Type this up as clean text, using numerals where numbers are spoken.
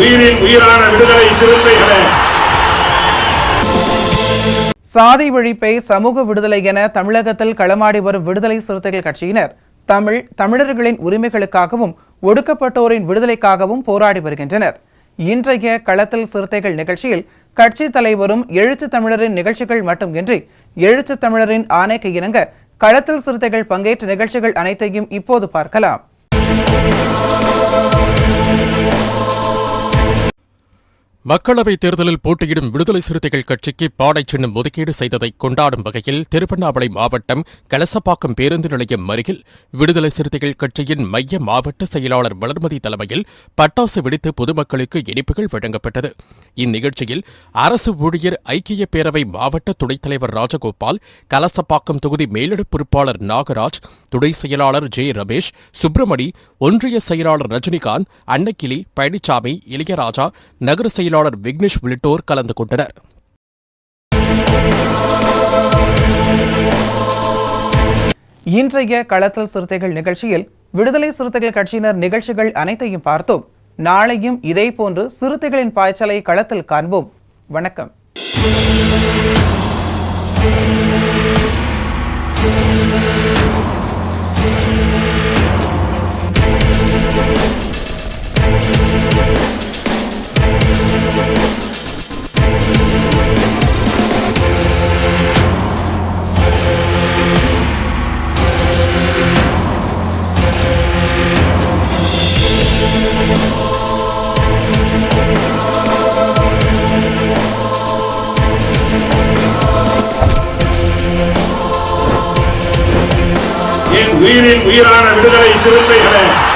உயிரின் உயிரான விடுதலை சிறுத்தைகளே. சாதி ஒழிப்பை சமூக விடுதலை என தமிழகத்தில் களமாடி வரும் விடுதலை சிறுத்தைகள் கட்சியினர் தமிழர்களின் உரிமைகளுக்காகவும் ஒடுக்கப்பட்டோரின் விடுதலைக்காகவும் போராடி வருகின்றனர். இன்றைய களத்தில் சிறுத்தைகள் நிகழ்ச்சியில் கட்சி தலைவரும் எழுத்து தமிழரின் நிகழ்ச்சிகள் மட்டுமின்றி எழுத்து தமிழரின் ஆணைக்கு இணங்க களத்தில் சிறுத்தைகள் பங்கேற்ற நிகழ்ச்சிகள் அனைத்தையும் இப்போது பார்க்கலாம். மக்களவைத் தேர்தலில் போட்டியிடும் விடுதலை சிறுத்தைகள் கட்சிக்கு பாடை சின்னம் ஒதுக்கீடு செய்ததை கொண்டாடும் வகையில் திருவண்ணாமலை மாவட்டம் கலசப்பாக்கம் பேருந்து நிலையம் அருகில் விடுதலை சிறுத்தைகள் கட்சியின் மைய மாவட்ட செயலாளர் வளர்மதி தலைமையில் பட்டாசு வெடித்து பொதுமக்களுக்கு இனிப்புகள் வழங்கப்பட்டது. இந்நிகழ்ச்சியில் அரசு ஊழியர் ஐக்கிய பேரவை மாவட்ட துணைத் தலைவர் ராஜகோபால், கலசப்பாக்கம் தொகுதி மேலிட பொறுப்பாளர் நாகராஜ், துணை செயலாளர் ஜே ரமேஷ், சுப்பிரமணி, ஒன்றிய செயலாளர் ரஜினிகாந்த், அன்னக்கிளி, பழனிசாமி, இளையராஜா, நகர செயலாளர் விக்னேஷ் உள்ளிட்டோர் கலந்து கொண்டனர். இன்றைய களத்தில் சிறுத்தைகள் நிகழ்ச்சியில் விடுதலை சிறுத்தைகள் கட்சியினர் நிகழ்ச்சிகள் அனைத்தையும் பார்த்தோம். நாளையும் இதேபோன்று சிறுத்தைகளின் பாய்ச்சலை களத்தில் காண்போம். வணக்கம். உயிரின் உயிரான விடுதலை சிறுத்தைகளே.